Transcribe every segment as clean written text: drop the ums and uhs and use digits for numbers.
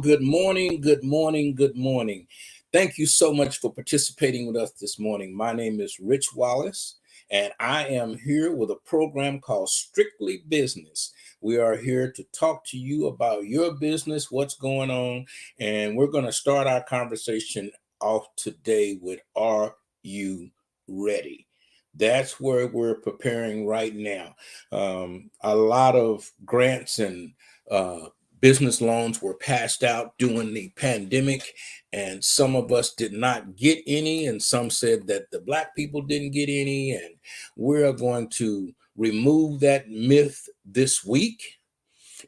good morning, good morning, good morning. Thank you so much for participating with us this morning. My name is Rich Wallace, and I am here with a program called Strictly Business. We are here to talk to you about your business, what's going on, and we're going to start our conversation off today with Are You Ready? That's where we're preparing right now. A lot of grants and uh, business loans were passed out during the pandemic, and some of us did not get any, and some said that the Black people didn't get any. And we're going to remove that myth this week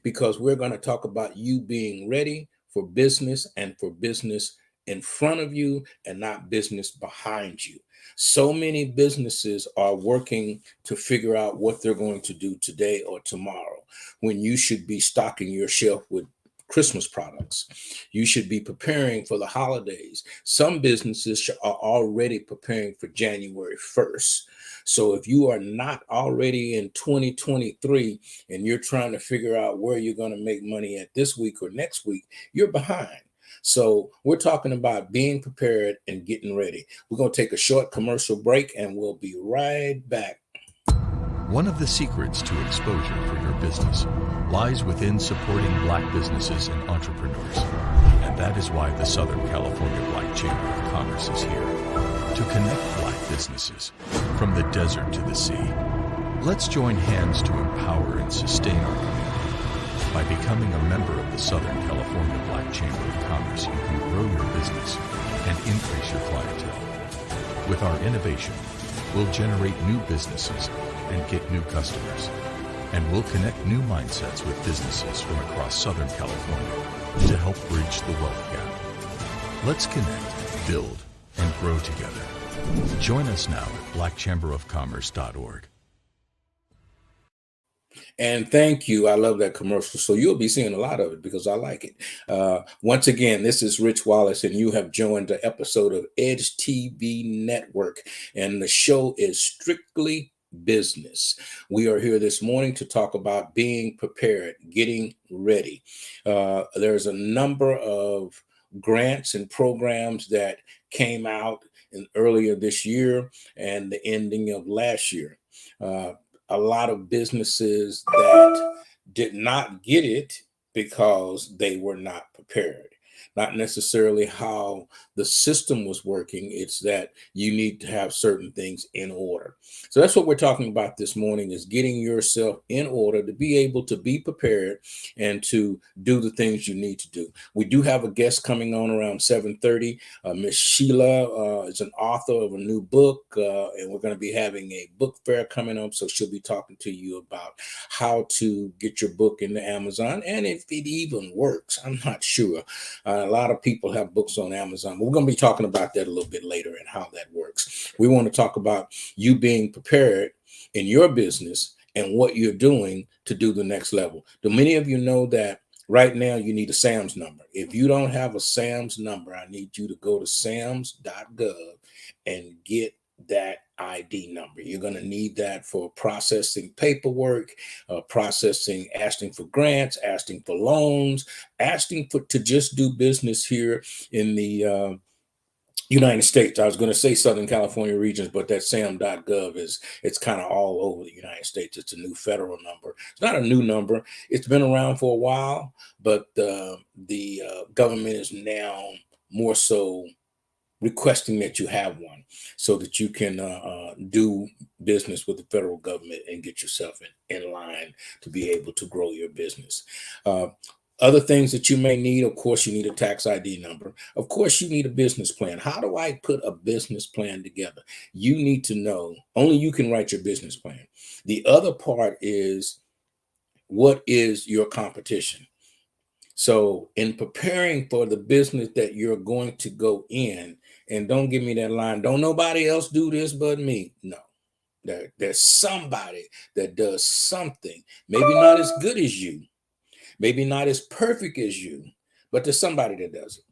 because we're going to talk about you being ready for business and for business in front of you and not business behind you. So many businesses are working to figure out what they're going to do today or tomorrow when you should be stocking your shelf with Christmas products. You should be preparing for the holidays. Some businesses are already preparing for January 1st. So if you are not already in 2023 and you're trying to figure out where you're going to make money at this week or next week, you're behind. So we're talking about being prepared and getting ready. We're going to take a short commercial break and we'll be right back. One of the secrets to exposure for your business lies within supporting Black businesses and entrepreneurs. And that is why the Southern California Black Chamber of Commerce is here to connect Black businesses from the desert to the sea. Let's join hands to empower and sustain our community. By becoming a member of the Southern California Black Chamber of Commerce, you can grow your business and increase your clientele. With our innovation, we'll generate new businesses and get new customers. And we'll connect new mindsets with businesses from across Southern California to help bridge the wealth gap. Let's connect, build, and grow together. Join us now at blackchamberofcommerce.org. And thank you. I love that commercial. So you'll be seeing a lot of it because I like it. Once again, this is Rich Wallace, and you have joined the episode of Edge TV Network, and the show is Strictly Business. We are here this morning to talk about being prepared, getting ready. There's a number of grants and programs that came out earlier this year and the ending of last year. A lot of businesses that did not get it because they were not prepared. Not necessarily how the system was working. It's that you need to have certain things in order. So that's what we're talking about this morning, is getting yourself in order to be able to be prepared and to do the things you need to do. We do have a guest coming on around 7:30. Miss Sheila is an author of a new book, and we're going to be having a book fair coming up. So she'll be talking to you about how to get your book into Amazon, and if it even works. I'm not sure. A lot of people have books on Amazon. We're going to be talking about that a little bit later and how that works. We want to talk about you being prepared in your business and what you're doing to do the next level. Do many of you know that right now you need a SAMS number? If you don't have a SAMS number, I need you to go to sams.gov and get that ID number. You're going to need that for processing paperwork, asking for grants, asking for loans, asking to just do business here in the United States. I was going to say Southern California regions, but that sam.gov it's kind of all over the United States. It's a new federal number. It's not a new number. It's been around for a while, but the government is now more so requesting that you have one so that you can do business with the federal government and get yourself in line to be able to grow your business. Other things that you may need, of course, you need a tax ID number. Of course, you need a business plan. How do I put a business plan together? You need to know, only you can write your business plan. The other part is, what is your competition? So in preparing for the business that you're going to go in, and don't give me that line, don't nobody else do this but me. No, there's somebody that does something, maybe not as good as you, maybe not as perfect as you, but there's somebody that does it.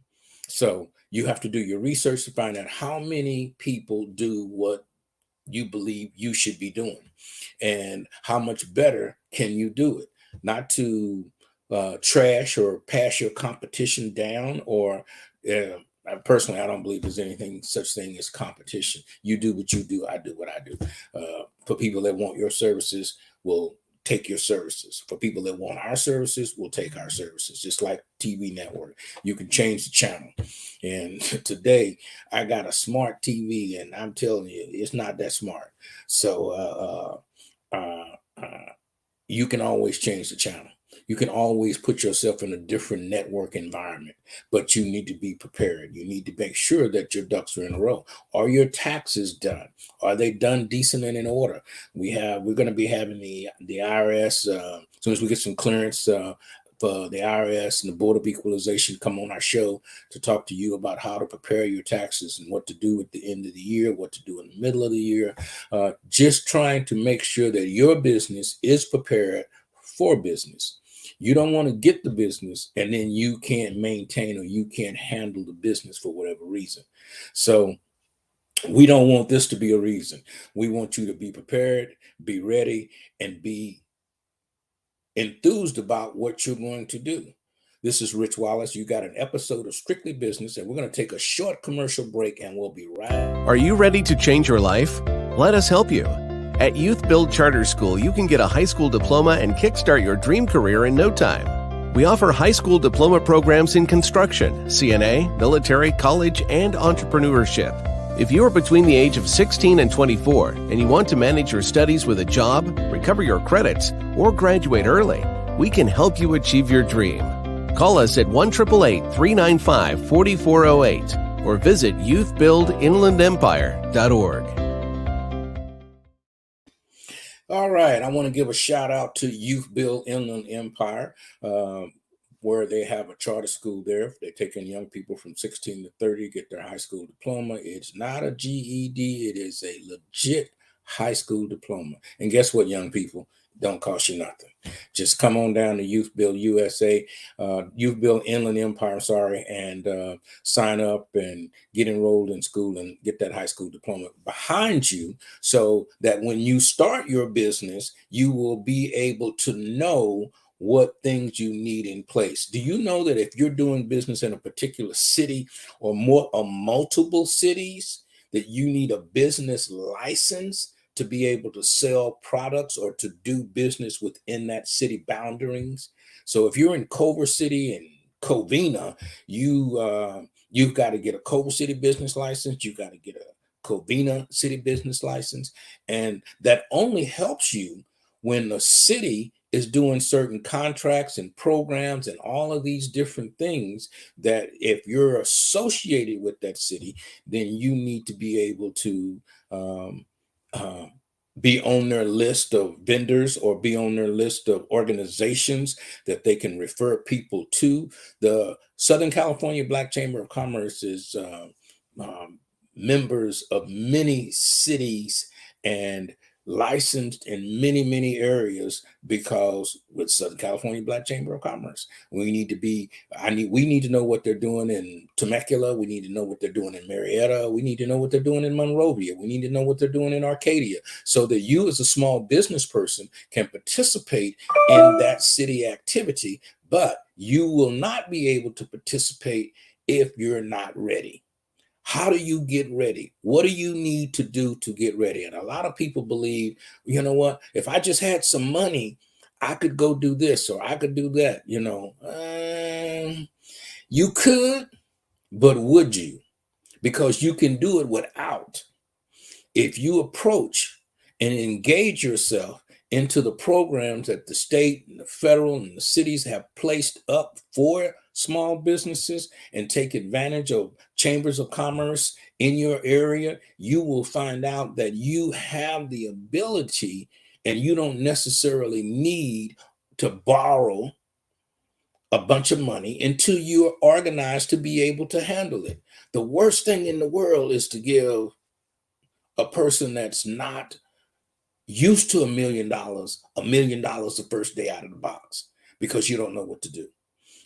So you have to do your research to find out how many people do what you believe you should be doing and how much better can you do it. Not to trash or pass your competition down, or personally, I don't believe there's anything such thing as competition. You do what you do, I do what I do. For people that want your services, will take your services. For people that want our services, we'll take our services. Just like TV network, you can change the channel. And today, I got a smart TV, and I'm telling you, it's not that smart. So you can always change the channel. You can always put yourself in a different network environment, but you need to be prepared. You need to make sure that your ducks are in a row. Are your taxes done? Are they done decent and in order? We're going to be having the IRS as soon as we get some clearance for the IRS and the Board of Equalization come on our show to talk to you about how to prepare your taxes and what to do at the end of the year, what to do in the middle of the year. Just trying to make sure that your business is prepared for business. You don't want to get the business and then you can't maintain or you can't handle the business for whatever reason. So we don't want this to be a reason. We want you to be prepared, be ready, and be enthused about what you're going to do. This is Rich Wallace. You got an episode of Strictly Business, and we're going to take a short commercial break, and we'll be right. Are you ready to change your life? Let us help you. At Youth Build Charter School, you can get a high school diploma and kickstart your dream career in no time. We offer high school diploma programs in construction, CNA, military, college, and entrepreneurship. If you are between the age of 16 and 24 and you want to manage your studies with a job, recover your credits, or graduate early, we can help you achieve your dream. Call us at 1-888-395-4408 or visit youthbuildinlandempire.org. All right, I want to give a shout out to Youth Build Inland Empire, where they have a charter school there. They're taking young people from 16 to 30 to get their high school diploma. It's not a GED, it is a legit high school diploma. And guess what, young people? Don't cost you nothing. Just come on down to Youth Build USA, Youth Build Inland Empire, and sign up and get enrolled in school and get that high school diploma behind you so that when you start your business, you will be able to know what things you need in place. Do you know that if you're doing business in a particular city or multiple cities, that you need a business license to be able to sell products or to do business within that city boundaries? So if you're in Culver City and Covina, you've got to get a Culver City business license. You've got to get a Covina city business license. And that only helps you when the city is doing certain contracts and programs and all of these different things, that if you're associated with that city, then you need to be able to be on their list of vendors or be on their list of organizations that they can refer people to. The Southern California Black Chamber of Commerce is members of many cities and licensed in many, many areas, because with Southern California Black Chamber of Commerce, we need to know what they're doing in Temecula. We need to know what they're doing in Marietta. We need to know what they're doing in Monrovia. We need to know what they're doing in Arcadia, so that you as a small business person can participate in that city activity, but you will not be able to participate if you're not ready. How do you get ready? What do you need to do to get ready? And a lot of people believe, you know what, if I just had some money, I could go do this or I could do that. You could, but would you? Because you can do it without. If you approach and engage yourself into the programs that the state and the federal and the cities have placed up for small businesses and take advantage of chambers of commerce in your area, you will find out that you have the ability and you don't necessarily need to borrow a bunch of money until you're organized to be able to handle it. The worst thing in the world is to give a person that's not used to $1 million the first day out of the box, because you don't know what to do.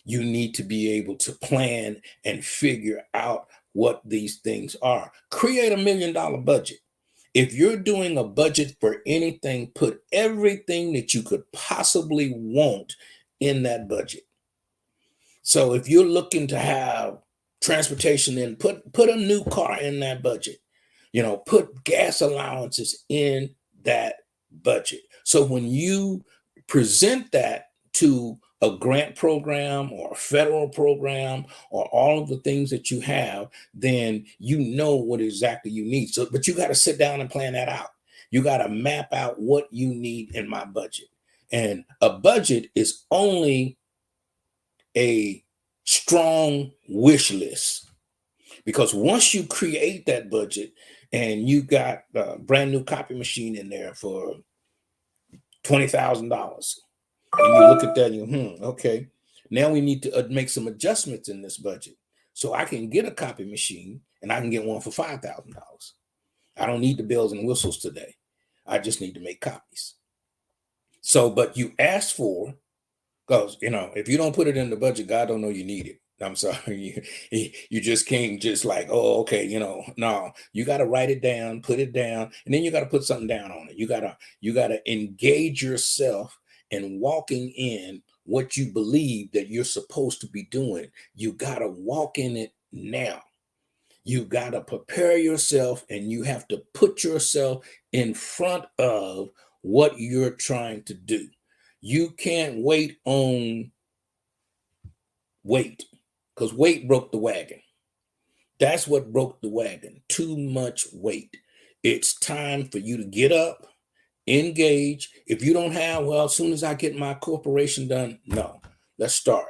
You need to be able to plan and figure out what these things are. Create $1 million budget. If you're doing a budget for anything, put everything that you could possibly want in that budget. So if you're looking to have transportation in, put a new car in that budget. Put gas allowances in that budget. So when you present that to a grant program or a federal program or all of the things that you have, then you know what exactly you need. So, but you got to sit down and plan that out. You got to map out what you need in my budget. And a budget is only a strong wish list, because once you create that budget and you got a brand new copy machine in there for $20,000, and you look at that and you, okay, now we need to make some adjustments in this budget so I can get a copy machine and I can get one for $5,000. I don't need the bells and whistles today. I just need to make copies. So, but you ask for, because if you don't put it in the budget, God don't know you need it. I'm sorry, you just can't just like, oh, okay, no, you got to write it down, put it down, and then you got to put something down on it. You gotta engage yourself in walking in what you believe that you're supposed to be doing. You got to walk in it now. You got to prepare yourself, and you have to put yourself in front of what you're trying to do. You can't wait, because weight broke the wagon. That's what broke the wagon. Too much weight. It's time for you to get up, engage. If you don't have, well, as soon as I get my corporation done, no, let's start.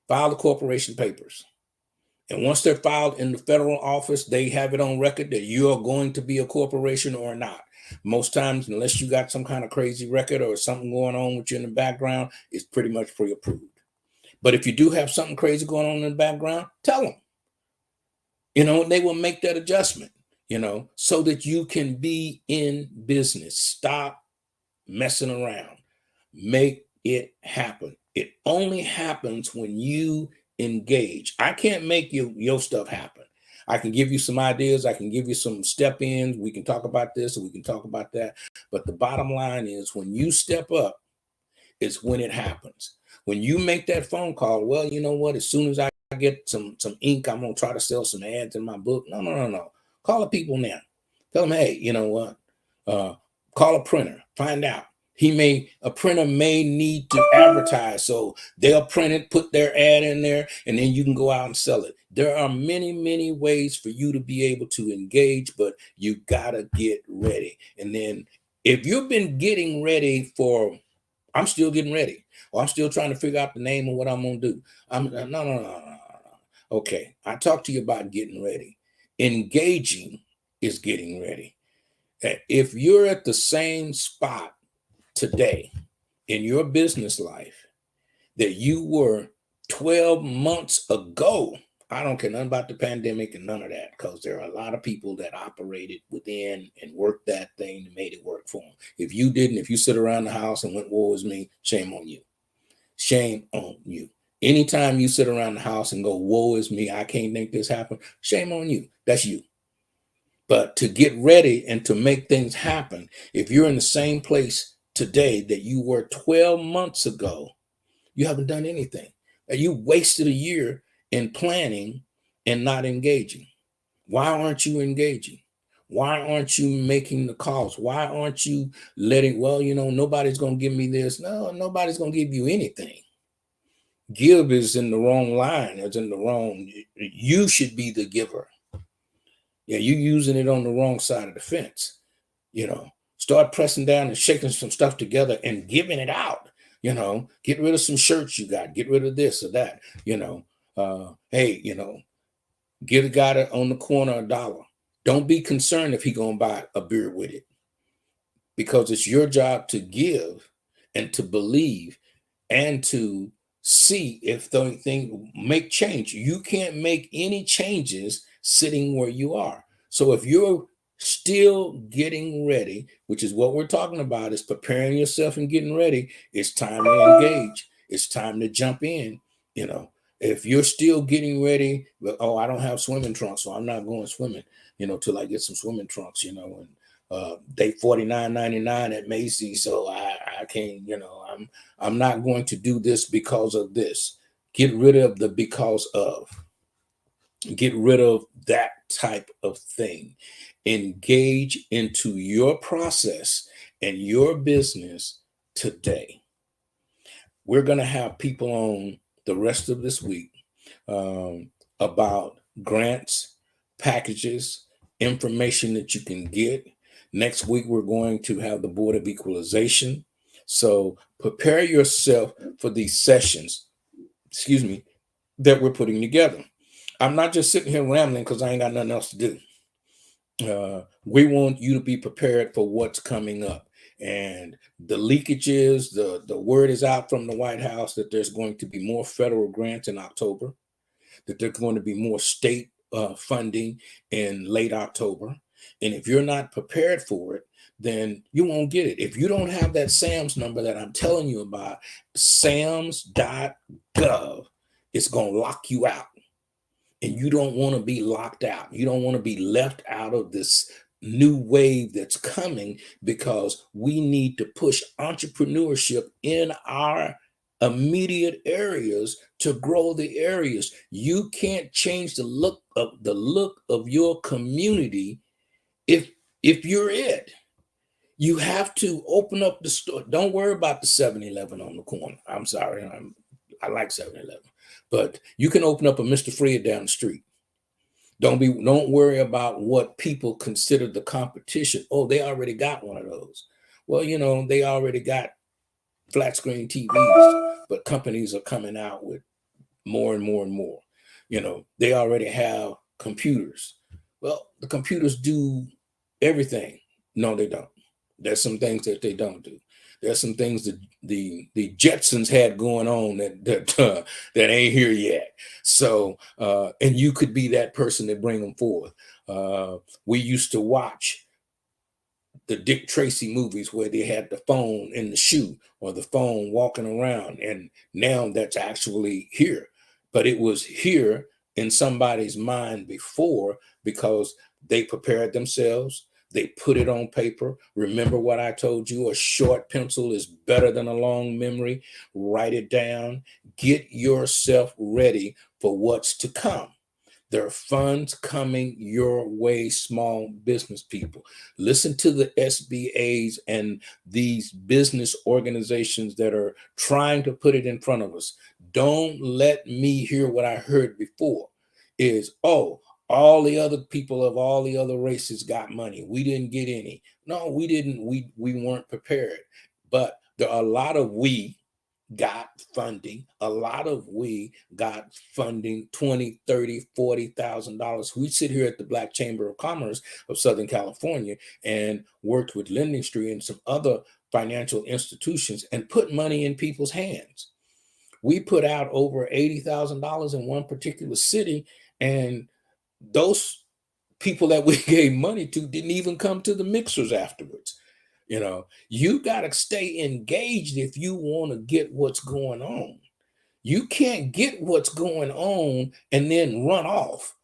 File the corporation papers. And once they're filed in the federal office, they have it on record that you are going to be a corporation or not. Most times, unless you got some kind of crazy record or something going on with you in the background, it's pretty much pre-approved. But if you do have something crazy going on in the background, tell them. They will make that adjustment, so that you can be in business. Stop messing around. Make it happen. It only happens when you engage. I can't make your stuff happen. I can give you some ideas. I can give you some step-ins. We can talk about this and we can talk about that. But the bottom line is, when you step up, it's when it happens. When you make that phone call, well, you know what? As soon as I get some ink, I'm going to try to sell some ads in my book. No. Call the people now. Tell them, hey, you know what? Call a printer. Find out. A printer may need to advertise. So they'll print it, put their ad in there, and then you can go out and sell it. There are many, many ways for you to be able to engage, but you got to get ready. And then if you've been getting ready for, I'm still getting ready, or I'm still trying to figure out the name of what I'm going to do. No. Okay. I talked to you about getting ready. Engaging is getting ready. If you're at the same spot today in your business life that you were 12 months ago, I don't care nothing about the pandemic and none of that, because there are a lot of people that operated within and worked that thing and made it work for them. If you didn't, if you sit around the house and went, woe is me, shame on you. Shame on you. Anytime you sit around the house and go, woe is me, I can't make this happen, shame on you. That's you. But to get ready and to make things happen, if you're in the same place today that you were 12 months ago, you haven't done anything. You wasted a year in planning and not engaging. Why aren't you engaging? Why aren't you making the calls? Why aren't you letting, well, nobody's going to give me this. No, nobody's going to give you anything. Give is in the wrong line. It's in the wrong, you should be the giver. Yeah, you're using it on the wrong side of the fence. Start pressing down and shaking some stuff together and giving it out. Get rid of some shirts you got. Get rid of this or that. Hey, give a guy on the corner $1. Don't be concerned if he gonna buy a beer with it, because it's your job to give and to believe and to see if the thing make change. You can't make any changes sitting where you are. So if you're still getting ready, which is what we're talking about, is preparing yourself and getting ready, it's time to engage. It's time to jump in. If you're still getting ready, oh, I don't have swimming trunks, so I'm not going swimming, till I get some swimming trunks, and they $49.99 at Macy's, so I can't, I'm not going to do this because of this. Get rid of the because of. Get rid of that type of thing. Engage into your process and your business today. We're going to have people on the rest of this week about grants, packages, information that you can get. Next week, we're going to have the Board of Equalization. So prepare yourself for these sessions, that we're putting together. I'm not just sitting here rambling because I ain't got nothing else to do. We want you to be prepared for what's coming up. And the leakages, the word is out from the White House that there's going to be more federal grants in October, that there's going to be more state funding in late October. And if you're not prepared for it, then you won't get it. If you don't have that SAMS number that I'm telling you about, SAMS.gov, it's going to lock you out. And you don't want to be locked out. You don't want to be left out of this new wave that's coming, because we need to push entrepreneurship in our immediate areas to grow the areas. You can't change the look of your community if you're it. You have to open up the store. Don't worry about the 7-Eleven on the corner. I'm sorry. I like 7-Eleven. But you can open up a Mr. Fred down the street. Don't worry about what people consider the competition. Oh, they already got one of those. Well, they already got flat screen TVs, but companies are coming out with more and more and more. They already have computers. Well, the computers do everything. No, they don't. There's some things that they don't do. There's some things that the Jetsons had going on that ain't here yet. So, and you could be that person that bring them forth. We used to watch the Dick Tracy movies where they had the phone in the shoe or the phone walking around, and now that's actually here. But it was here in somebody's mind before, because they prepared themselves. They put it on paper. Remember what I told you, a short pencil is better than a long memory. Write it down. Get yourself ready for what's to come. There are funds coming your way, small business people. Listen to the SBAs and these business organizations that are trying to put it in front of us. Don't let me hear what I heard before is, oh, all the other people of all the other races got money. We didn't get any. No, we didn't. We weren't prepared. But there are a lot of we got funding. A lot of we got funding, $20,000, $30,000, $40,000. We sit here at the Black Chamber of Commerce of Southern California and worked with Lending Street and some other financial institutions and put money in people's hands. We put out over $80,000 in one particular city, and those people that we gave money to didn't even come to the mixers afterwards. You got to stay engaged if you want to get what's going on. You can't get what's going on and then run off.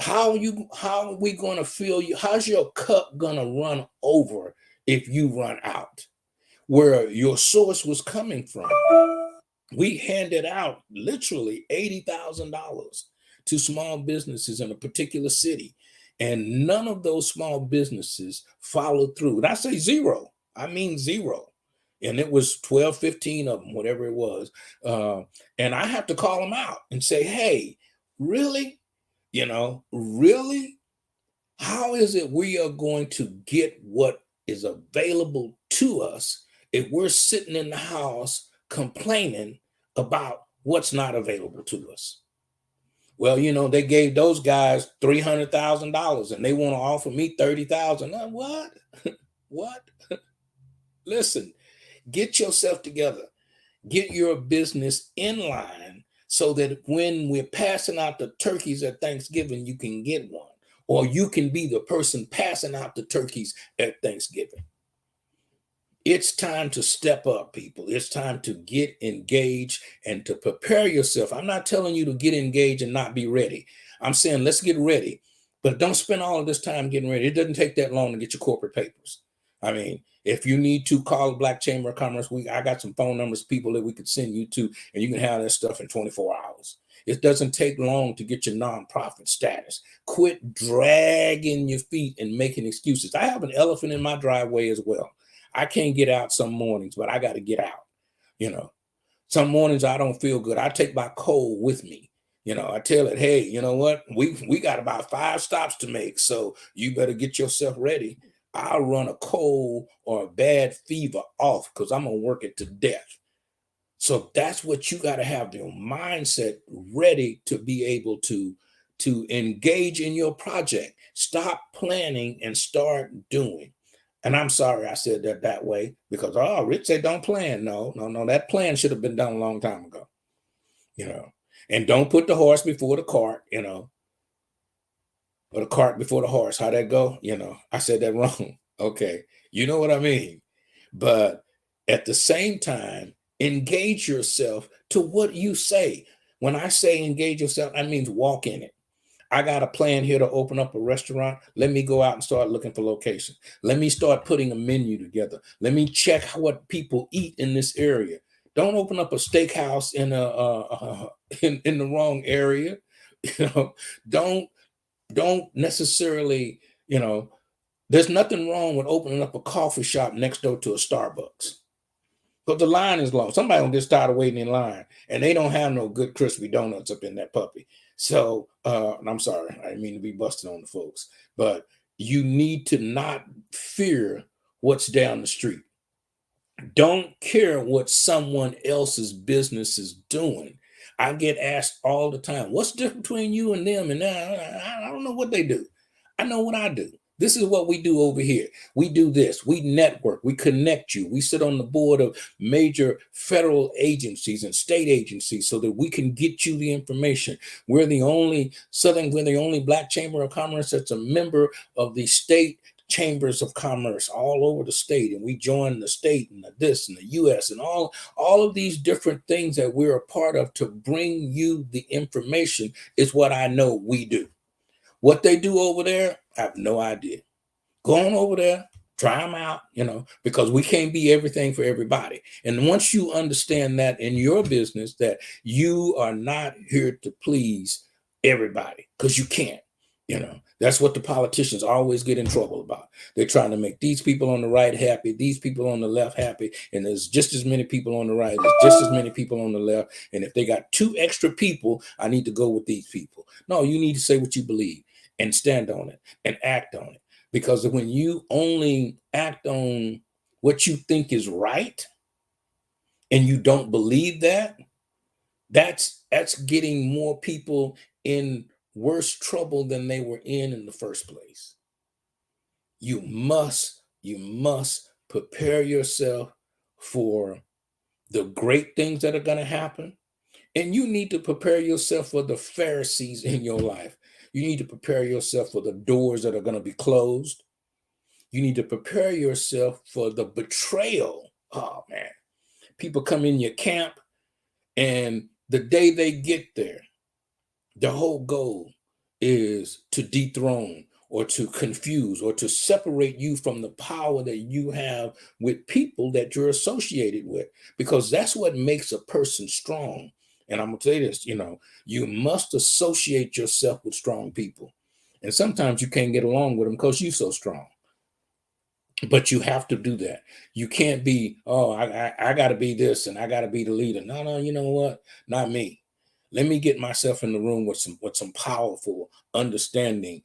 How are we going to fill you? How's your cup going to run over if you run out? Where your source was coming from. We handed out literally $80,000 to small businesses in a particular city. And none of those small businesses followed through. And I say zero, I mean zero. And it was 12, 15 of them, whatever it was. And I have to call them out and say, hey, really? Really? How is it we are going to get what is available to us if we're sitting in the house complaining about what's not available to us? Well, they gave those guys $300,000 and they want to offer me $30,000. What? What? Listen, get yourself together. Get your business in line so that when we're passing out the turkeys at Thanksgiving, you can get one, or you can be the person passing out the turkeys at Thanksgiving. It's time to step up, people. It's time to get engaged and to prepare yourself. I'm not telling you to get engaged and not be ready. I'm saying let's get ready, but don't spend all of this time getting ready. It doesn't take that long to get your corporate papers. I mean, If you need to call the Black Chamber of Commerce, I got some phone numbers, people that we could send you to, and you can have that stuff in 24 hours. It doesn't take long to get your nonprofit status. Quit dragging your feet and making excuses. I have an elephant in my driveway as well. I can't get out some mornings, but I got to get out. You know, some mornings I don't feel good. I take my cold with me. You know, I tell it, hey, you know what? We got about 5 stops to make, so you better get yourself ready. I'll run a cold or a bad fever off because I'm gonna work it to death. So that's what you got to have your mindset ready to be able to engage in your project. Stop planning and start doing. And I'm sorry I said that way because Rich said don't plan. No, that plan should have been done a long time ago. You know, and don't put the horse before the cart. You know, or the cart before the horse. How'd that go? You know, I said that wrong. Okay, you know what I mean. But at the same time, engage yourself to what you say. When I say engage yourself, that means walk in it. I got a plan here to open up a restaurant. Let me go out and start looking for location. Let me start putting a menu together. Let me check what people eat in this area. Don't open up a steakhouse in in the wrong area. You know, don't necessarily, you know, there's nothing wrong with opening up a coffee shop next door to a Starbucks. But the line is long. Somebody will get started waiting in line, and they don't have no good crispy donuts up in that puppy. So, I'm sorry, I didn't mean to be busting on the folks, but you need to not fear what's down the street. Don't care what someone else's business is doing. I get asked all the time, what's the difference between you and them? And I don't know what they do. I know what I do. This is what we do over here. We do this. We network. We connect you. We sit on the board of major federal agencies and state agencies so that we can get you the information. We're the only Black Chamber of Commerce that's a member of the state chambers of commerce all over the state, and we join the state and this and the U.S. and all of these different things that we're a part of to bring you the information is what I know we do. What they do over there, I have no idea. Go on over there, try them out, you know, because we can't be everything for everybody. And once you understand that in your business, that you are not here to please everybody, because you can't. You know, that's what the politicians always get in trouble about. They're trying to make these people on the right happy, these people on the left happy, and there's just as many people on the right, there's just as many people on the left. And if they got 2 extra people, I need to go with these people. No, you need to say what you believe and stand on it and act on it. Because when you only act on what you think is right and you don't believe that, that's getting more people in worse trouble than they were in the first place. You must prepare yourself for the great things that are going to happen. And you need to prepare yourself for the Pharisees in your life. You need to prepare yourself for the doors that are going to be closed. You need to prepare yourself for the betrayal. Oh, man. People come in your camp, and the day they get there, the whole goal is to dethrone or to confuse or to separate you from the power that you have with people that you're associated with, because that's what makes a person strong. And I'm going to say this, you know, you must associate yourself with strong people. And sometimes you can't get along with them because you're so strong. But you have to do that. You can't be, I got to be this and I got to be the leader. No, you know what? Not me. Let me get myself in the room with some powerful, understanding,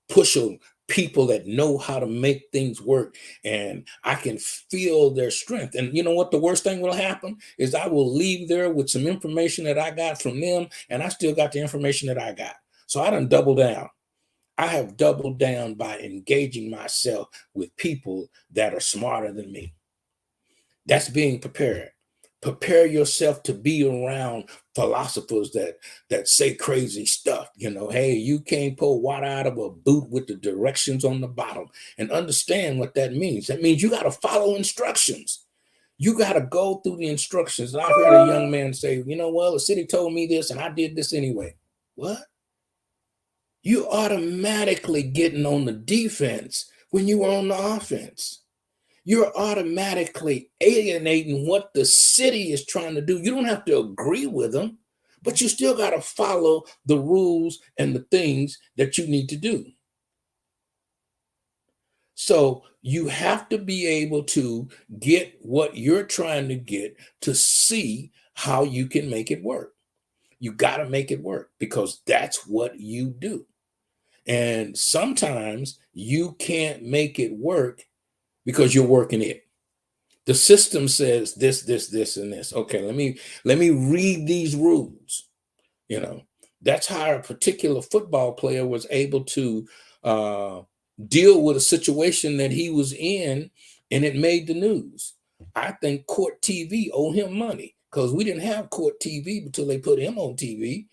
pushing people that know how to make things work, and I can feel their strength. And you know what? The worst thing will happen is I will leave there with some information that I got from them, and I still got the information that I got. So I done double down. I have doubled down by engaging myself with people that are smarter than me. That's being prepared. Prepare yourself to be around philosophers that say crazy stuff. You know, hey, you can't pour water out of a boot with the directions on the bottom, and understand what that means. That means you got to follow instructions. You got to go through the instructions. And I heard a young man say, you know, well, the city told me this and I did this anyway. What? You automatically getting on the defense when you were on the offense. you're automatically alienating what the city is trying to do. You don't have to agree with them, but you still got to follow the rules and the things that you need to do. So you have to be able to get what you're trying to get to see how you can make it work. You got to make it work because that's what you do. And sometimes you can't make it work because you're working it. The system says this, and this. Okay, let me read these rules. You know, that's how a particular football player was able to deal with a situation that he was in, and it made the news. I think Court TV owe him money because we didn't have Court TV until they put him on TV.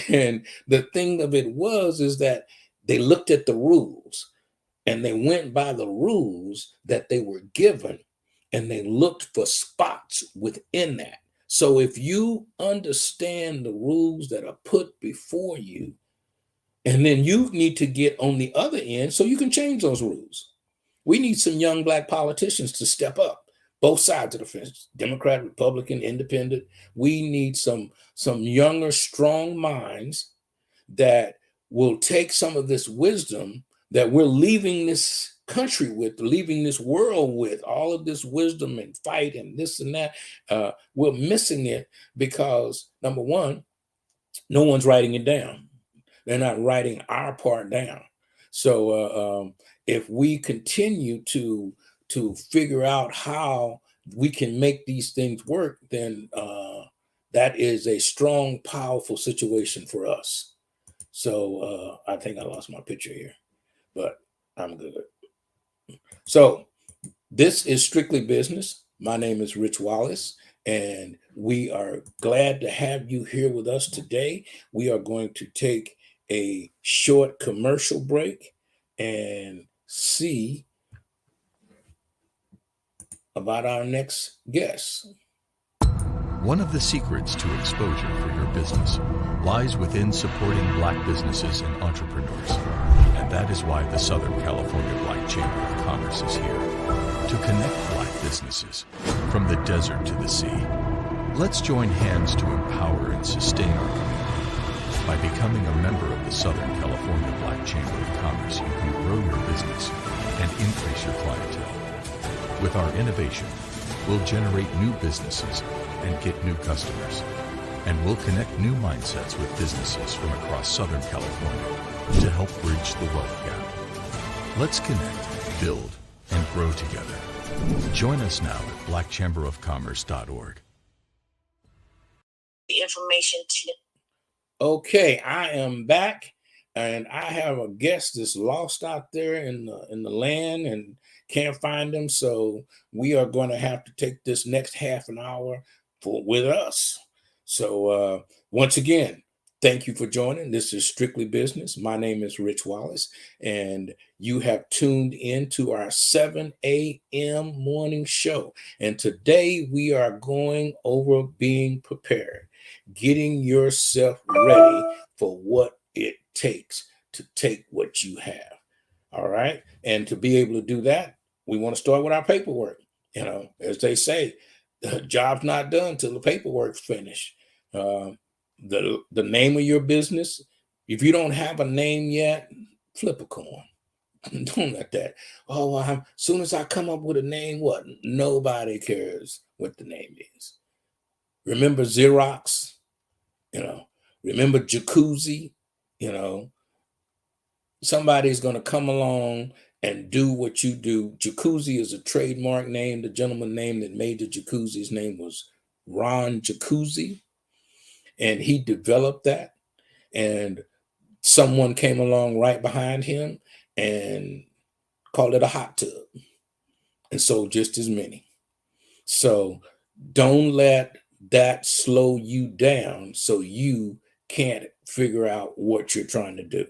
And the thing of it is that they looked at the rules and they went by the rules that they were given and they looked for spots within that. So if you understand the rules that are put before you, and then you need to get on the other end so you can change those rules. We need some young Black politicians to step up, both sides of the fence, Democrat, Republican, Independent. We need some younger, strong minds that will take some of this wisdom that we're leaving this country with, leaving this world with, all of this wisdom and fight and this and that. We're missing it because, number one, no one's writing it down. They're not writing our part down. So if we continue to figure out how we can make these things work, then that is a strong, powerful situation for us. So I think I lost my picture here, but I'm good. So this is Strictly Business. My name is Rich Wallace, and we are glad to have you here with us today. We are going to take a short commercial break and see about our next guest. One of the secrets to exposure for your business lies within supporting Black businesses and entrepreneurs. And that is why the Southern California Black Chamber of Commerce is here, to connect Black businesses from the desert to the sea. Let's join hands to empower and sustain our community. By becoming a member of the Southern California Black Chamber of Commerce, you can grow your business and increase your clientele. With our innovation, we'll generate new businesses and get new customers. And we'll connect new mindsets with businesses from across Southern California to help bridge the wealth gap. Let's connect, build, and grow together. Join us now at blackchamberofcommerce.org. The information to Okay, I am back, and I have a guest that's lost out there in the land and can't find him. So we are going to have to take this next half an hour with us. So once again, thank you for joining. This is Strictly Business. My name is Rich Wallace, and you have tuned in to our 7 a.m. morning show. And today we are going over being prepared, getting yourself ready for what it takes to take what you have. All right. And to be able to do that, we want to start with our paperwork. You know, as they say, the job's not done till the paperwork's finished. The name of your business, if you don't have a name yet, flip a coin. Don't let that. Oh, well, as soon as I come up with a name, what? Nobody cares what the name is. Remember Xerox? You know, remember Jacuzzi? You know, somebody's going to come along and do what you do. Jacuzzi is a trademark name. The gentleman name that made the Jacuzzi's name was Ron Jacuzzi, and he developed that. And someone came along right behind him and called it a hot tub, and sold just as many. So don't let that slow you down so you can't figure out what you're trying to do.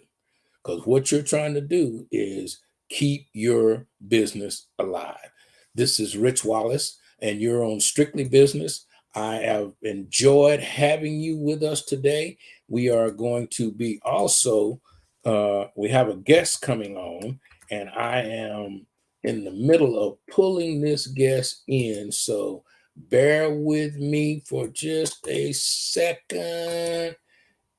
Because what you're trying to do is keep your business alive. This is Rich Wallace, and you're on Strictly Business. I have enjoyed having you with us today. We are going to be also, we have a guest coming on, and I am in the middle of pulling this guest in. So bear with me for just a second.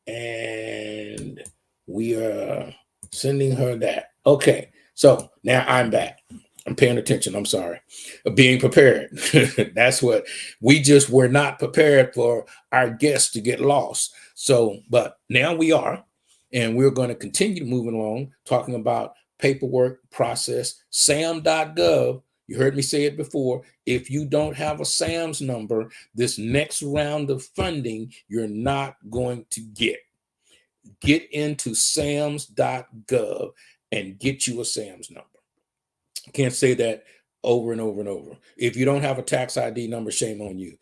And we are sending her that. Okay. So now I'm back. I'm paying attention. I'm sorry. Being prepared. That's what we just were not prepared for our guests to get lost. So, but now we are, and we're going to continue moving along, talking about paperwork process, sam.gov. You heard me say it before. If you don't have a SAMS number, this next round of funding, you're not going to get. Get into sams.gov and get you a SAMS number. Can't say that over and over and over. If you don't have a tax ID number, shame on you.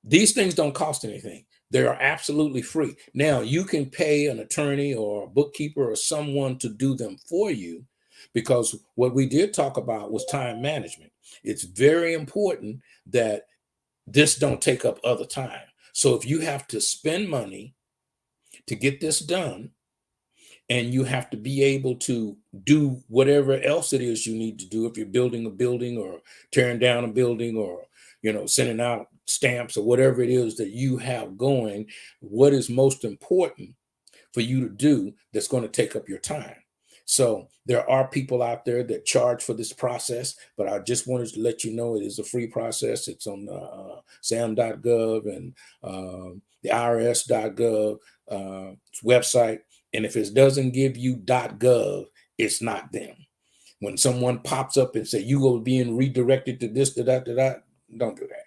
These things don't cost anything. They are absolutely free. Now, you can pay an attorney or a bookkeeper or someone to do them for you, because what we did talk about was time management. It's very important that this don't take up other time. So if you have to spend money to get this done, and you have to be able to do whatever else it is you need to do, if you're building a building or tearing down a building, or sending out stamps or whatever it is that you have going, what is most important for you to do that's going to take up your time? So there are people out there that charge for this process, but I just wanted to let you know it is a free process. It's on sam.gov and the irs.gov website. And if it doesn't give you .gov, it's not them. When someone pops up and say you will being redirected to this, to that, don't do that,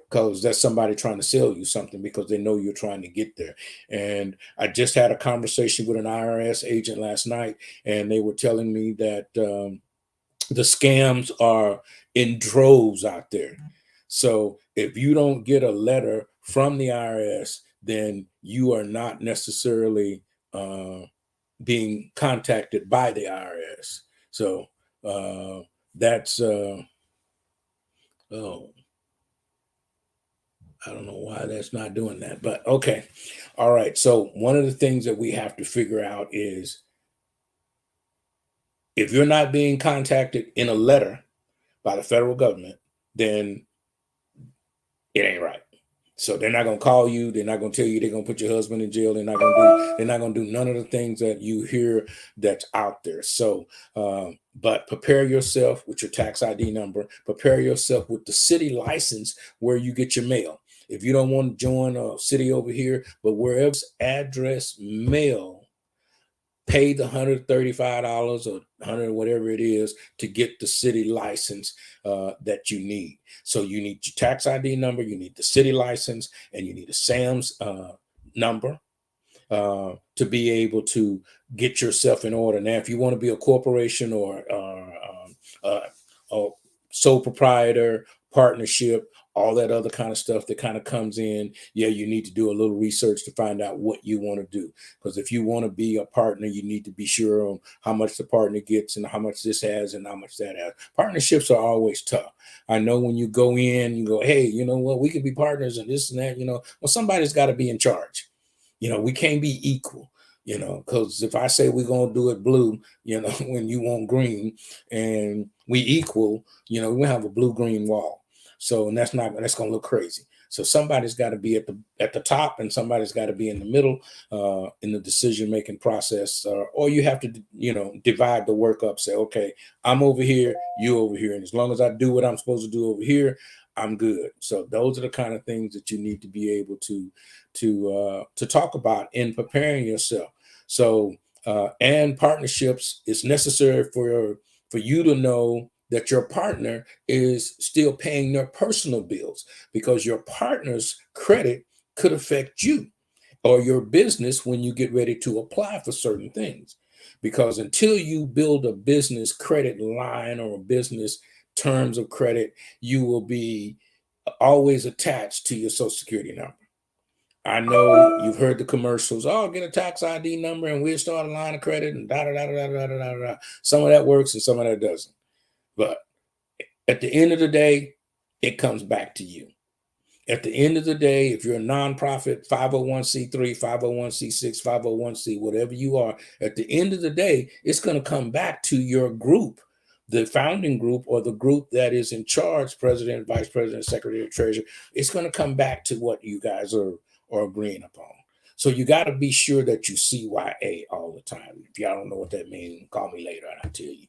because that's somebody trying to sell you something because they know you're trying to get there. And I just had a conversation with an IRS agent last night, and they were telling me that the scams are in droves out there. So if you don't get a letter from the IRS, then you are not necessarily being contacted by the IRS. So that's I don't know why that's not doing that, but okay. All right. So one of the things that we have to figure out is, if you're not being contacted in a letter by the federal government, then it ain't right. So they're not going to call you. They're not going to tell you they're going to put your husband in jail. They're not going to do none of the things that you hear that's out there. So, but prepare yourself with your tax ID number. Prepare yourself with the city license where you get your mail. If you don't want to join a city over here, but wherever's address mail, pay the $135 or $100, whatever it is, to get the city license that you need. So you need your tax ID number, you need the city license, and you need a SAMS number to be able to get yourself in order. Now, if you want to be a corporation or sole proprietor, partnership, all that other kind of stuff that kind of comes in, yeah, you need to do a little research to find out what you want to do. Because if you want to be a partner, you need to be sure on how much the partner gets and how much this has and how much that has. Partnerships are always tough. I know when you go in, you go, hey, you know what, we could be partners and this and that, well, somebody's got to be in charge. We can't be equal. Because if I say we're going to do it blue, when you want green, and we equal, we have a blue-green wall. So, and that's going to look crazy. So somebody's got to be at the top, and somebody's got to be in the middle in the decision-making process, or you have to, divide the work up, say, okay, I'm over here, you over here. And as long as I do what I'm supposed to do over here, I'm good. So those are the kind of things that you need to be able to talk about in preparing yourself. So, and partnerships, it's necessary for you to know that your partner is still paying their personal bills, because your partner's credit could affect you or your business when you get ready to apply for certain things. Because until you build a business credit line or a business terms of credit, you will be always attached to your Social Security number. I know you've heard the commercials. Oh, get a tax ID number and we'll start a line of credit and da da da da da da da da. Some of that works and some of that doesn't. But at the end of the day, it comes back to you. At the end of the day, if you're a nonprofit, 501c3, 501c6, 501c, whatever you are, at the end of the day, it's going to come back to your group the founding group or the group that is in charge, president, vice president, secretary, treasurer, it's going to come back to what you guys are agreeing upon. So you got to be sure that you CYA all the time. If y'all don't know what that means, call me later and I'll tell you.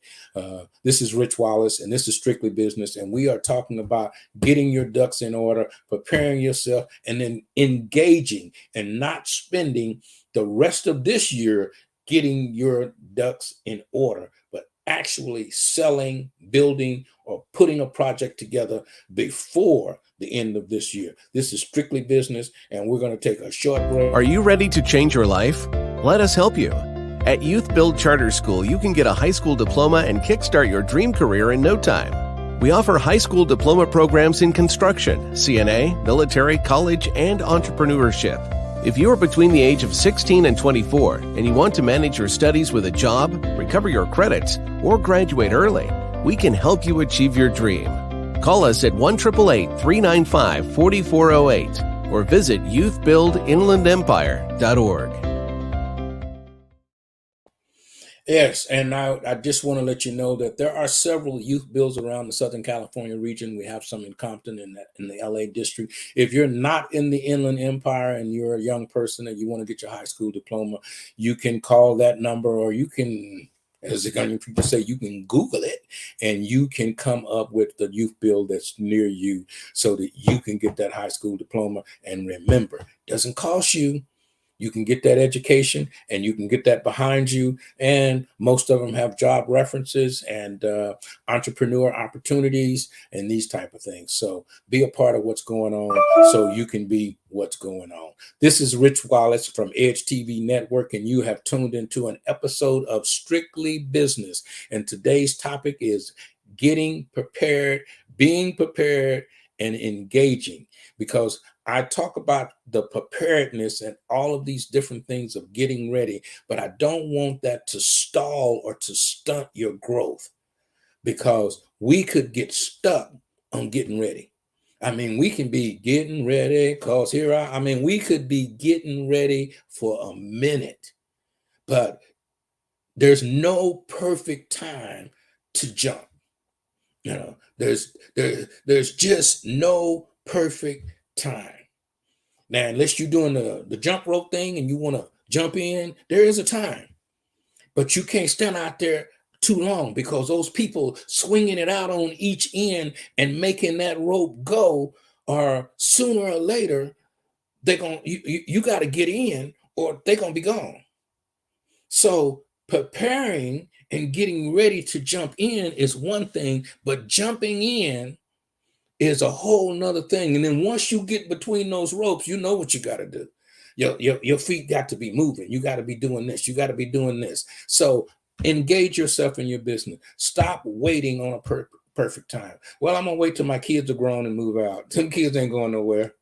This is Rich Wallace, and this is Strictly Business, and we are talking about getting your ducks in order, preparing yourself, and then engaging and not spending the rest of this year getting your ducks in order, but actually selling, building, or putting a project together before the end of this year. This is Strictly Business, and we're going to take a short break. Are you ready to change your life? Let us help you. At Youth Build Charter School, you can get a high school diploma and kickstart your dream career in no time. We offer high school diploma programs in construction, CNA, military, college, and entrepreneurship. If you are between the age of 16 and 24 and you want to manage your studies with a job, recover your credits, or graduate early, we can help you achieve your dream. Call us at 1-888-395-4408 or visit youthbuildinlandempire.org. Yes, and I just want to let you know that there are several youth builds around the Southern California region. We have some in Compton and in the LA district. If you're not in the Inland Empire and you're a young person and you want to get your high school diploma, you can call that number, or you can, as the young people say, you can Google it, and you can come up with the youth build that's near you so that you can get that high school diploma. And remember, it doesn't cost you. You can get that education and you can get that behind you. And most of them have job references and entrepreneur opportunities and these type of things. So be a part of what's going on so you can be what's going on. This is Rich Wallace from Edge TV Network, and you have tuned into an episode of Strictly Business. And today's topic is getting prepared, being prepared, and engaging, because I talk about the preparedness and all of these different things of getting ready, but I don't want that to stall or to stunt your growth, because we could get stuck on getting ready. I mean, we can be getting ready because we could be getting ready for a minute, but there's no perfect time to jump. You know, there's just no perfect time. Now, unless you're doing the jump rope thing and you want to jump in, there is a time. But you can't stand out there too long, because those people swinging it out on each end and making that rope go, or sooner or later, you got to get in or they're going to be gone. So preparing and getting ready to jump in is one thing, but jumping in is a whole nother thing. And then once you get between those ropes, you know what you got to do. Your feet got to be moving. You got to be doing this. You got to be doing this. So engage yourself in your business. Stop waiting on a perfect time. Well, I'm going to wait till my kids are grown and move out. Them kids ain't going nowhere.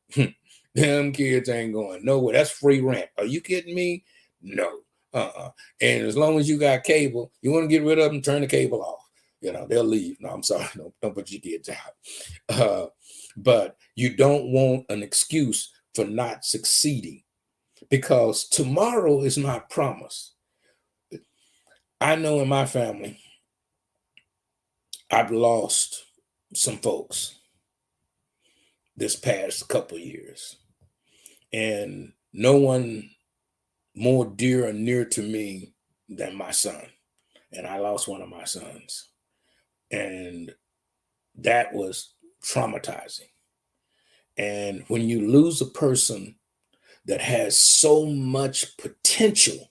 Them kids ain't going nowhere. That's free rent. Are you kidding me? No. And as long as you got cable, you want to get rid of them, turn the cable off. You know, they'll leave. No, I'm sorry. Don't put your kids out. But you don't want an excuse for not succeeding, because tomorrow is not promised. I know in my family, I've lost some folks this past couple of years, and no one more dear or near to me than my son. And I lost one of my sons. And that was traumatizing. And when you lose a person that has so much potential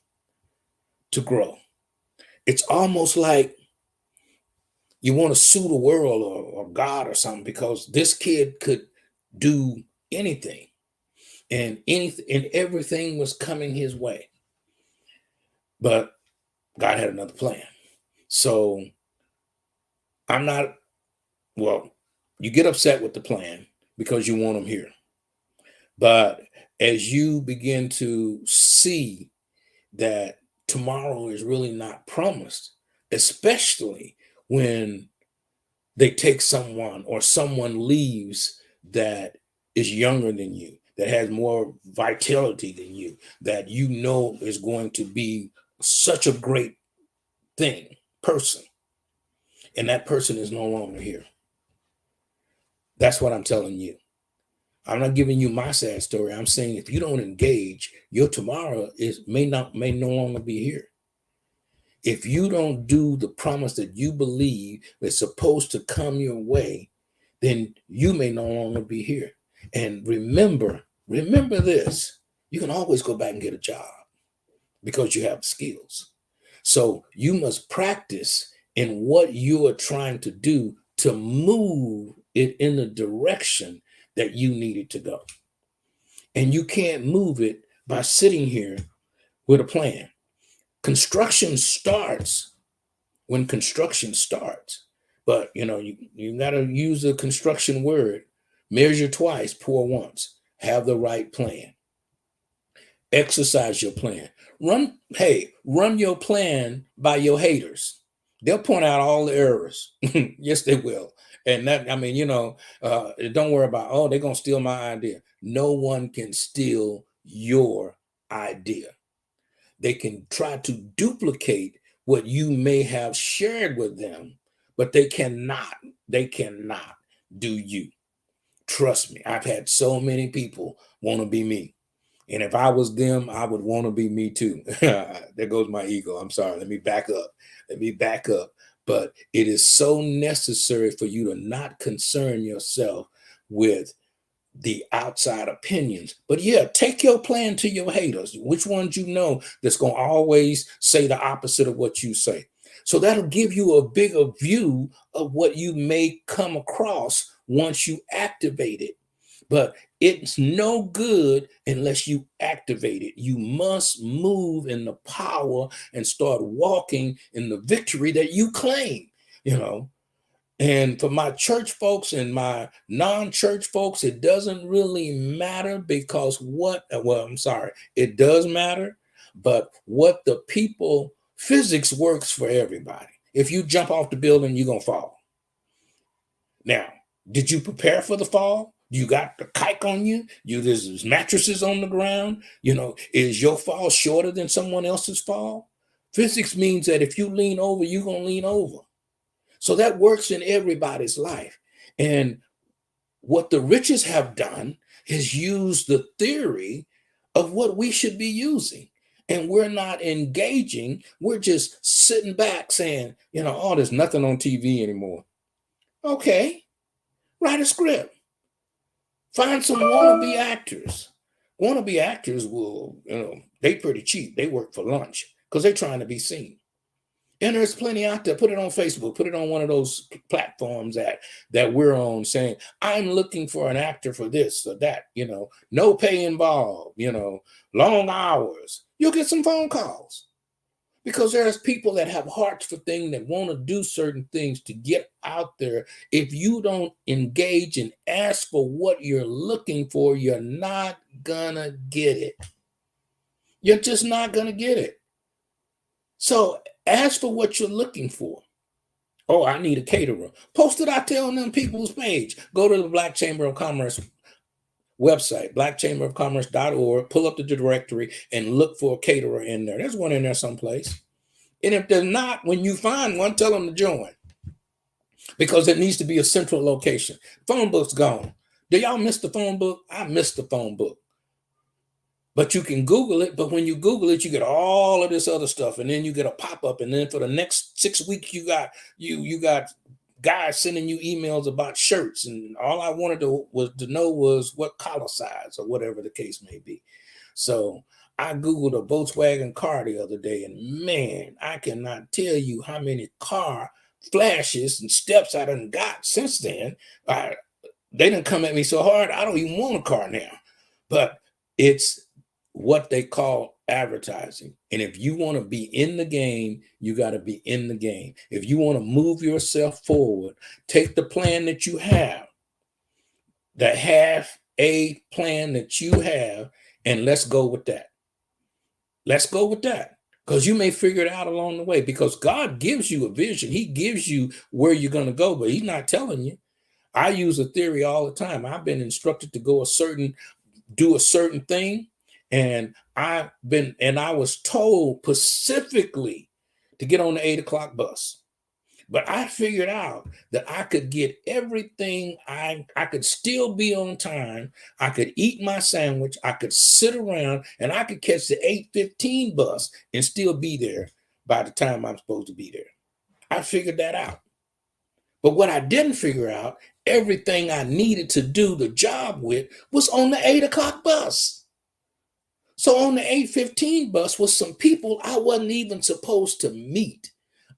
to grow, it's almost like you want to sue the world or God or something, because this kid could do anything, and everything was coming his way. But God had another plan. So you get upset with the plan because you want them here. But as you begin to see that tomorrow is really not promised, especially when they take someone or someone leaves that is younger than you, that has more vitality than you, that you know is going to be such a great person. and that person is no longer here. That's what I'm telling you. I'm not giving you my sad story. I'm saying if you don't engage, your tomorrow may no longer be here. If you don't do the promise that you believe is supposed to come your way, then you may no longer be here. And remember this, you can always go back and get a job because you have skills. So you must practice in what you are trying to do to move it in the direction that you need it to go. And you can't move it by sitting here with a plan. Construction starts when construction starts. But you got to use a construction word. Measure twice, pour once. Have the right plan. Exercise your plan. Run your plan by your haters. They'll point out all the errors. Yes, they will. And that, don't worry about, oh, they're going to steal my idea. No one can steal your idea. They can try to duplicate what you may have shared with them, but they cannot do you. Trust me. I've had so many people want to be me. And if I was them, I would want to be me too. There goes my ego. I'm sorry. Let me back up. But it is so necessary for you to not concern yourself with the outside opinions. But yeah, take your plan to your haters. Which ones that's going to always say the opposite of what you say. So that'll give you a bigger view of what you may come across once you activate it. But it's no good unless you activate it. You must move in the power and start walking in the victory that you claim, And for my church folks and my non-church folks, it doesn't really matter because it does matter, but what the people, physics works for everybody. If you jump off the building, you're going to fall. Now, did you prepare for the fall? You got the kike on you. There's mattresses on the ground. Is your fall shorter than someone else's fall? Physics means that if you lean over, you're going to lean over. So that works in everybody's life. And what the riches have done is use the theory of what we should be using. And we're not engaging. We're just sitting back saying, oh, there's nothing on TV anymore. Okay, write a script. Find some wannabe actors. Wannabe actors will, they pretty cheap. They work for lunch because they're trying to be seen. And there's plenty out there. Put it on Facebook. Put it on one of those platforms that we're on saying, I'm looking for an actor for this or that, no pay involved, long hours. You'll get some phone calls because there's people that have hearts for things that want to do certain things to get out there. If you don't engage and ask for what you're looking for, you're not gonna get it. You're just not gonna get it. So ask for what you're looking for. Oh, I need a caterer. Post it out there on them people's page. Go to the Black Chamber of Commerce website, blackchamberofcommerce.org, pull up the directory and look for a caterer in there. There's one in there someplace. And if there's not, when you find one, tell them to join because it needs to be a central location. Phone book's gone. Do y'all miss the phone book? I miss the phone book. But you can Google it. But when you Google it, you get all of this other stuff. And then you get a pop-up. And then for the next 6 weeks, you got guys sending you emails about shirts. And all I wanted to know was what collar size or whatever the case may be. So I Googled a Volkswagen car the other day. And man, I cannot tell you how many car flashes and steps I done got since then. They done come at me so hard, I don't even want a car now. But it's what they call advertising. And if you want to be in the game, you got to be in the game. If you want to move yourself forward, take the plan that you have, the half a plan that you have, and let's go with that. Let's go with that. Because you may figure it out along the way because God gives you a vision. He gives you where you're going to go, but he's not telling you. I use a theory all the time. I've been instructed to do a certain thing. And I was told specifically to get on the 8 o'clock bus. But I figured out that I could get everything. I could still be on time. I could eat my sandwich. I could sit around and I could catch the 8:15 bus and still be there by the time I'm supposed to be there. I figured that out. But what I didn't figure out, everything I needed to do the job with was on the 8 o'clock bus. So on the 8:15 bus was some people I wasn't even supposed to meet.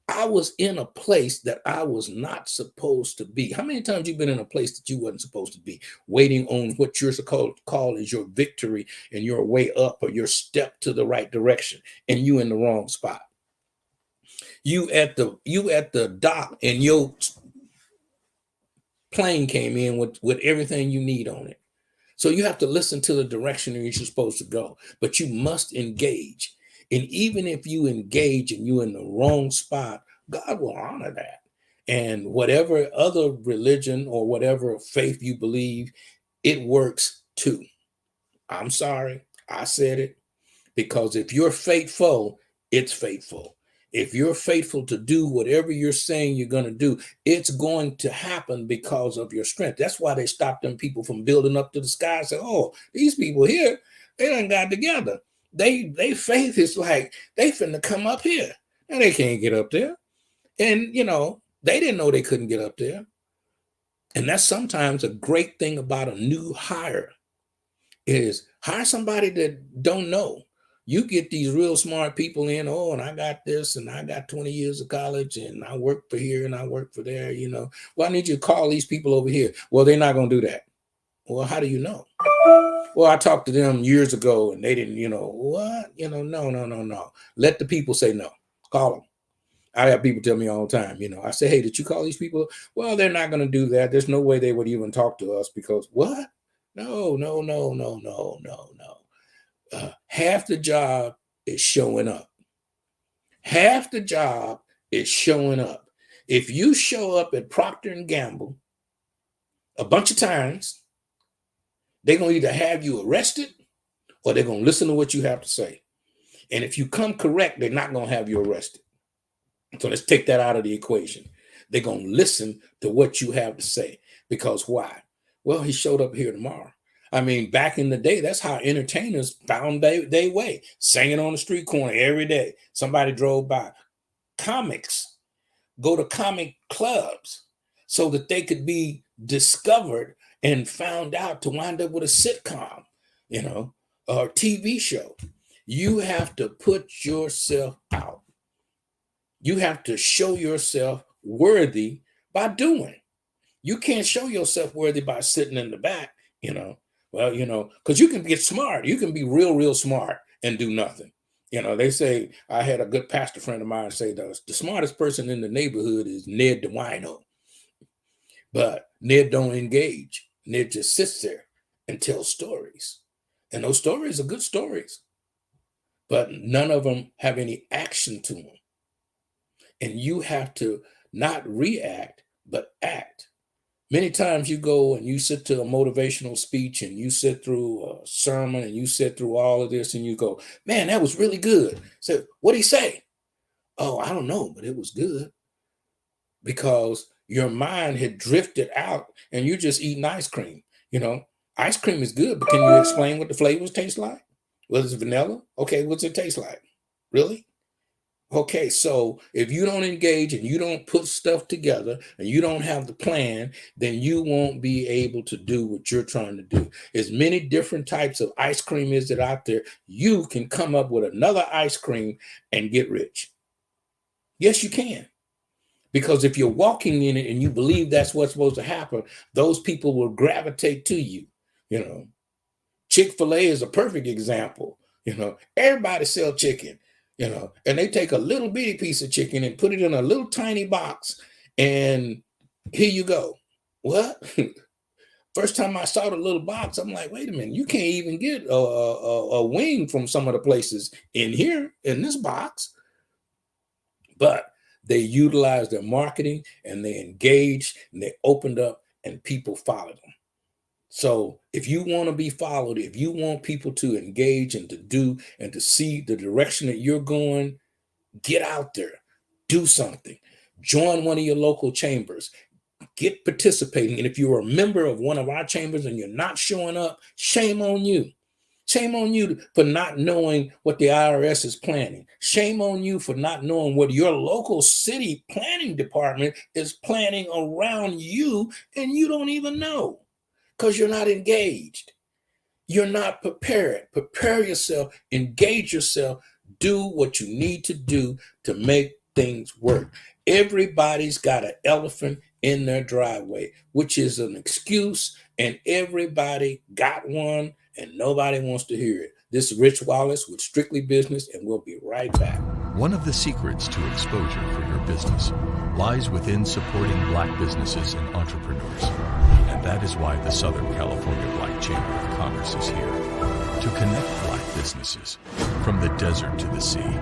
I was in a place that I was not supposed to be. How many times you been in a place that you wasn't supposed to be, waiting on what you're supposed to call is your victory and your way up or your step to the right direction, and you in the wrong spot? You at the dock and your plane came in with everything you need on it. So you have to listen to the direction that you're supposed to go, but you must engage. And even if you engage and you're in the wrong spot, God will honor that. And whatever other religion or whatever faith you believe, it works too. I'm sorry, I said it, because if you're faithful, it's faithful. If you're faithful to do whatever you're saying you're going to do, it's going to happen because of your strength. That's why they stopped them people from building up to the sky and said, oh, these people here, they done got together. They faith is like they finna come up here. And they can't get up there. And, they didn't know they couldn't get up there. And that's sometimes a great thing about a new hire is hire somebody that don't know. You get these real smart people in, oh, and I got this, and I got 20 years of college, and I work for here, and I work for there, Well, I need you to call these people over here. Well, they're not going to do that. Well, how do you know? Well, I talked to them years ago, and they didn't, what? No. Let the people say no. Call them. I have people tell me all the time, I say, hey, did you call these people? Well, they're not going to do that. There's no way they would even talk to us because what? No. Half the job is showing up. Half the job is showing up. If you show up at Procter & Gamble a bunch of times, they're going to either have you arrested or they're going to listen to what you have to say. And if you come correct, they're not going to have you arrested. So let's take that out of the equation. They're going to listen to what you have to say. Because why? Well, he showed up here tomorrow. I mean, back in the day, that's how entertainers found their way, singing on the street corner every day. Somebody drove by. Comics go to comic clubs so that they could be discovered and found out to wind up with a sitcom, or TV show. You have to put yourself out. You have to show yourself worthy by doing. You can't show yourself worthy by sitting in the back, Well, because you can get smart. You can be real, real smart and do nothing. They say, I had a good pastor friend of mine say the smartest person in the neighborhood is Ned the wino. But Ned don't engage. Ned just sits there and tells stories. And those stories are good stories. But none of them have any action to them. And you have to not react, but act. Many times you go and you sit to a motivational speech and you sit through a sermon and you sit through all of this and you go, man, that was really good. So what'd he say? Oh, I don't know, but it was good. Because your mind had drifted out and you're just eating ice cream. Ice cream is good, but can you explain what the flavors taste like? Well, it's vanilla. Okay, what's it taste like? Really? Okay, so if you don't engage and you don't put stuff together and you don't have the plan, then you won't be able to do what you're trying to do. As many different types of ice cream is that out there, you can come up with another ice cream and get rich. Yes, you can. Because if you're walking in it and you believe that's what's supposed to happen, those people will gravitate to you. Chick-fil-A is a perfect example. Everybody sell chicken. And they take a little bitty piece of chicken and put it in a little tiny box, and here you go. What? First time I saw the little box, I'm like, wait a minute, you can't even get a wing from some of the places in here in this box. But they utilized their marketing and they engaged and they opened up and people followed them. So if you want to be followed, if you want people to engage and to do and to see the direction that you're going, get out there, do something. Join one of your local chambers. Get participating. And if you're a member of one of our chambers and you're not showing up, shame on you. Shame on you for not knowing what the IRS is planning. Shame on you for not knowing what your local city planning department is planning around you, and you don't even know because you're not engaged. You're not prepared. Prepare yourself, engage yourself, do what you need to do to make things work. Everybody's got an elephant in their driveway, which is an excuse, and everybody got one, and nobody wants to hear it. This is Rich Wallace with Strictly Business, and we'll be right back. One of the secrets to exposure for your business lies within supporting Black businesses and entrepreneurs. And that is why the Southern California Black Chamber of Commerce is here to connect Black businesses from the desert to the sea.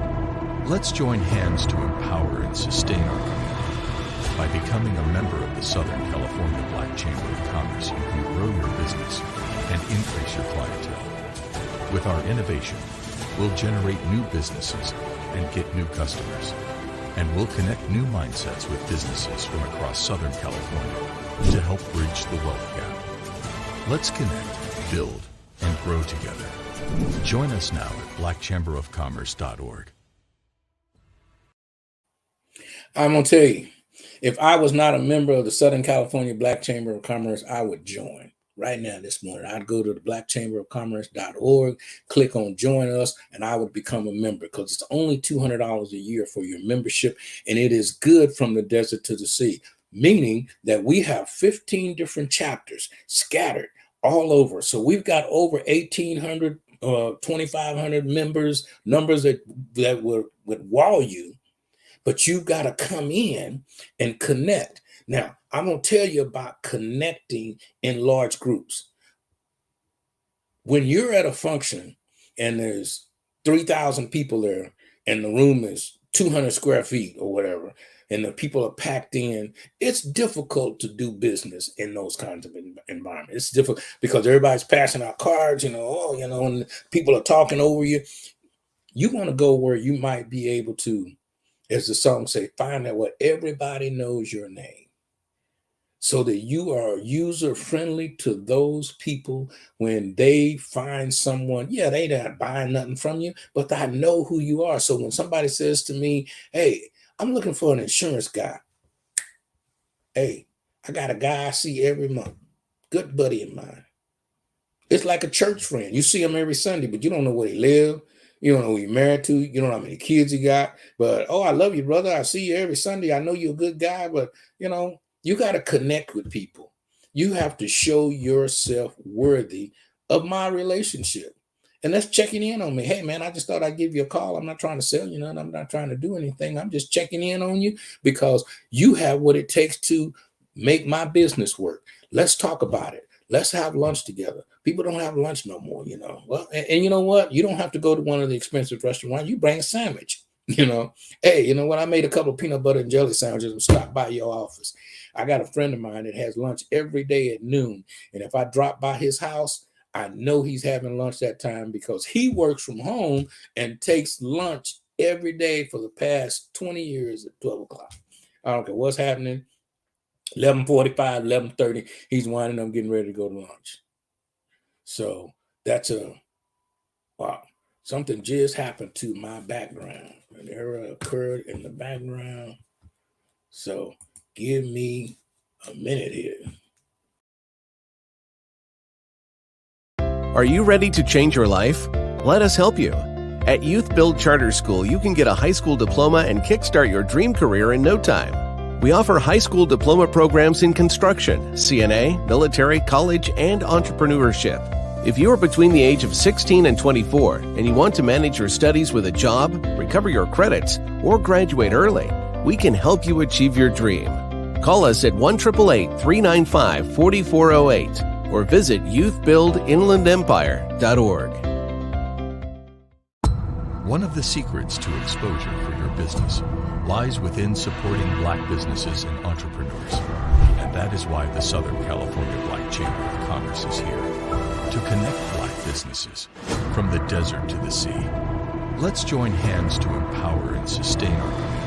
Let's join hands to empower and sustain our community. By becoming a member of the Southern California Black Chamber of Commerce, you can grow your business and increase your clientele. With our innovation, we'll generate new businesses and get new customers. And we'll connect new mindsets with businesses from across Southern California to help bridge the wealth gap. Let's connect, build, and grow together. Join us now at blackchamberofcommerce.org. I'm going to tell you, if I was not a member of the Southern California Black Chamber of Commerce, I would join right now this morning. I'd go to the blackchamberofcommerce.org, click on join us, and I would become a member because it's only $200 a year for your membership, and it is good from the desert to the sea, meaning that we have 15 different chapters scattered all over. So we've got over 1,800, 2,500 members, numbers that would wall you. But you've got to come in and connect. Now, I'm going to tell you about connecting in large groups. When you're at a function and there's 3,000 people there and the room is 200 square feet or whatever, and the people are packed in, it's difficult to do business in those kinds of environments. It's difficult because everybody's passing out cards, and people are talking over you. You want to go where you might be able to, as the song say, find out what everybody knows your name so that you are user friendly to those people when they find someone. Yeah, they not buying nothing from you, but I know who you are. So when somebody says to me, hey, I'm looking for an insurance guy. Hey, I got a guy I see every month. Good buddy of mine. It's like a church friend. You see him every Sunday, but you don't know where he lives. You don't know who you're married to. You don't know how many kids you got. But, oh, I love you, brother. I see you every Sunday. I know you're a good guy. But, you got to connect with people. You have to show yourself worthy of my relationship. And that's checking in on me. Hey, man, I just thought I'd give you a call. I'm not trying to sell you nothing. I'm not trying to do anything. I'm just checking in on you because you have what it takes to make my business work. Let's talk about it. Let's have lunch together. People don't have lunch no more, Well, and you know what? You don't have to go to one of the expensive restaurants. You bring a sandwich, Hey, you know what? I made a couple of peanut butter and jelly sandwiches and stopped by your office. I got a friend of mine that has lunch every day at noon. And if I drop by his house, I know he's having lunch that time because he works from home and takes lunch every day for the past 20 years at 12 o'clock. I don't care what's happening. 11:45, 11:30, he's winding up getting ready to go to lunch. So that's wow. Something just happened to my background. An error occurred in the background. So give me a minute here. Are you ready to change your life? Let us help you. At Youth Build Charter School, you can get a high school diploma and kickstart your dream career in no time. We offer high school diploma programs in construction, CNA, military, college, and entrepreneurship. If you are between the age of 16 and 24 and you want to manage your studies with a job, recover your credits, or graduate early, we can help you achieve your dream. Call us at 1-888-395-4408 or visit youthbuildinlandempire.org. One of the secrets to exposure for your business lies within supporting Black businesses and entrepreneurs. And that is why the Southern California Black Chamber of Commerce is here to connect Black businesses from the desert to the sea. Let's join hands to empower and sustain our community.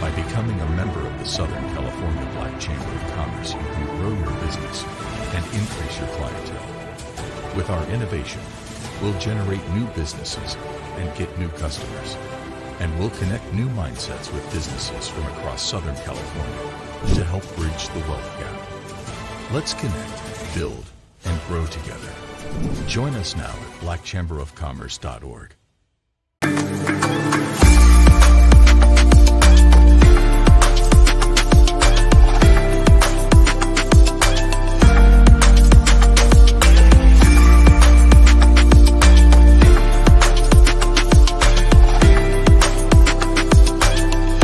By becoming a member of the Southern California Black Chamber of Commerce, you can grow your business and increase your clientele. With our innovation, we'll generate new businesses and get new customers. And we'll connect new mindsets with businesses from across Southern California to help bridge the wealth gap. Let's connect, build, and grow together. Join us now at blackchamberofcommerce.org.